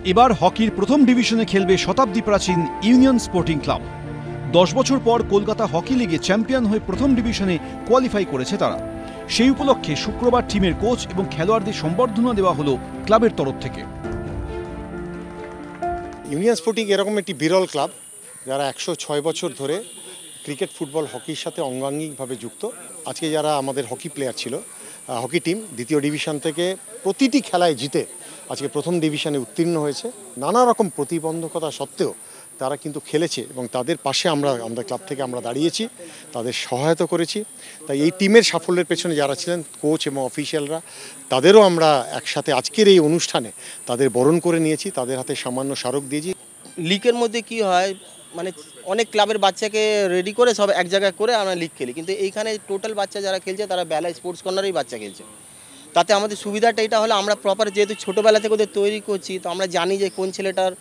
এবার হকির প্রথম ডিভিশনে খেলবে শতাব্দী প্রাচীন ইউনিয়ন স্পোর্টিং ক্লাব। 10 বছর পর কলকাতা হকি লিগে চ্যাম্পিয়ন হয়ে প্রথম ডিভিশনে কোয়ালিফাই করেছে তারা। সেই উপলক্ষে শুক্রবার টিমের কোচ এবং খেলোয়াড়দের সম্বর্ধনা দেওয়া হলো ক্লাবের তরফ থেকে। ইউনিয়ন স্পোর্টিং এরকম একটি বিরল ক্লাব যারা 106 বছর ধরে ক্রিকেট, ফুটবল, হকির সাথে অঙ্গাঙ্গিকভাবে যুক্ত। আজকে যারা আমাদের হকি প্লেয়ার ছিল, হকি টিম দ্বিতীয় ডিভিশন থেকে প্রতিটি খেলায় জিতে আজকে প্রথম ডিভিশনে উত্তীর্ণ হয়েছে। নানা রকম প্রতিবন্ধকতা সত্ত্বেও তারা কিন্তু খেলেছে এবং তাদের পাশে আমাদের ক্লাব থেকে আমরা দাঁড়িয়েছি, তাদের সহায়তা করেছি। তাই এই টিমের সাফল্যের পেছনে যারা ছিলেন কোচ এবং অফিসিয়ালরা, তাদেরও আমরা একসাথে আজকের এই অনুষ্ঠানে তাদের বরণ করে নিয়েছি, তাদের হাতে সামান্য স্মারক দিয়েছি। লিগের মধ্যে কি হয়, মানে অনেক ক্লাবের বাচ্চাকে রেডি করে সব এক জায়গায় করে আমরা লিগ খেলি, কিন্তু এইখানে টোটাল বাচ্চা যারা খেলছে তারা বেলা স্পোর্টস কর্নারেই বাচ্চা খেলছে। তাতে আমাদের সুবিধাটা এটা হলো, আমরা প্রপার যেহেতু ছোটোবেলা থেকে ওদের তৈরি করছি, তো আমরা জানি যে কোন ছেলেটার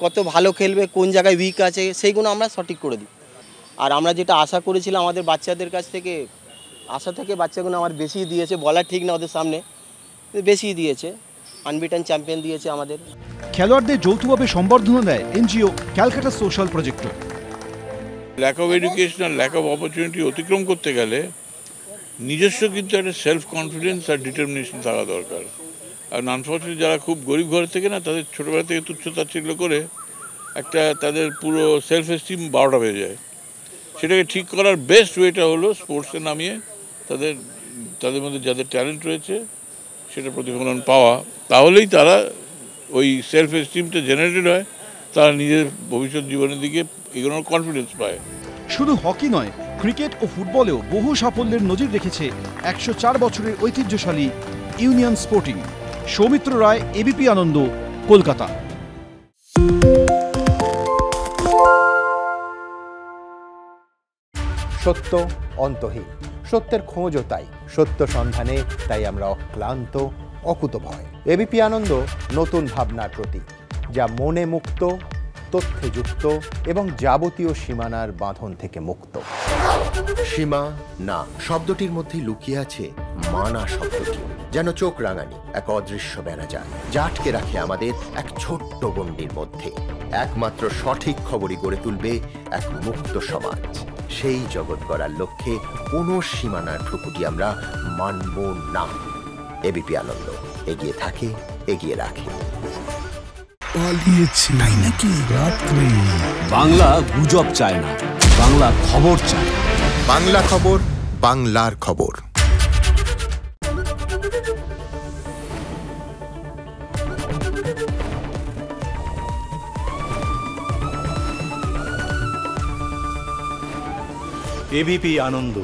কত ভালো খেলবে, কোন জায়গায় উইক আছে, সেইগুলো আমরা সঠিক করে দিই। আর আমরা যেটা আশা করেছিলাম আমাদের বাচ্চাদের কাছ থেকে, আশা থেকে বাচ্চাগুলো আমার বেশি দিয়েছে, বলা ঠিক না ওদের সামনে, বেশি দিয়েছে, আনবিটেন চ্যাম্পিয়ন দিয়েছে আমাদের। খেলোয়াড়দের যৌথভাবে সম্বর্ধনা দেয় NGO Calcutta social project. Lack of education আর ল্যাক অফ অপরচুনিটি অতিক্রম করতে গেলে নিজস্ব কিন্তু একটা সেলফ কনফিডেন্স আর ডিটারমিনেশন থাকা দরকার। আর আনফর্চুনেটলি যারা খুব গরিব ঘর থেকে না, তাদের ছোটোবেলা থেকে তুচ্ছতাচ্ছিল্য করে একটা তাদের পুরো সেলফ এস্টিম 12টা বেজে যায়। সেটাকে ঠিক করার বেস্ট ওয়েটা হলো স্পোর্টসে নামিয়ে তাদের মধ্যে যাদের ট্যালেন্ট রয়েছে সেটা প্রতিফলন পাওয়া। তাহলেই তারা ওই সেলফ এস্টিমটা জেনারেটেড হয়, তারা নিজের ভবিষ্যৎ জীবনের দিকে এগোনোর কনফিডেন্স পায়। শুধু হকি নয়, ক্রিকেট ও ফুটবলেও বহু সাফল্যের নজির রেখেছে 104 বছরের ঐতিহ্যশালী ইউনিয়ন স্পোর্টিং। সৌমিত্র রায়, এবিপি আনন্দ, কলকাতা। সত্য অন্তহীন, সত্যের খোঁজও তাই, সত্য সন্ধানে তাই আমরা অক্লান্ত, অকুতভয়। এবিপি আনন্দ নতুন ভাবনার প্রতীক, যা মনে মুক্ত, তথ্যে যুক্ত এবং যাবতীয় সীমানার বাঁধন থেকে মুক্ত। সীমা না শব্দটির মধ্যে লুকিয়ে আছে মানা শব্দটি, যেন চোখ রাঙানি এক অদৃশ্য বেড়াজাল, যা আটকে রাখে আমাদের এক ছোট্ট গণ্ডির মধ্যে। একমাত্র সঠিক খবরই গড়ে তুলবে এক মুক্ত সমাজ। সেই জগৎ গড়ার লক্ষ্যে কোনো সীমানার ঠুকুটি আমরা মানব না। এবিপি আনন্দ এগিয়ে থাকে, এগিয়ে রাখে। তাই নাকি? বাংলা গুজব চায় না, বাংলা খবর চায়। বাংলা খবর, বাংলার খবর। এবিপি আনন্দ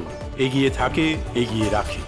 এগিয়ে থাকে, এগিয়ে রাখে।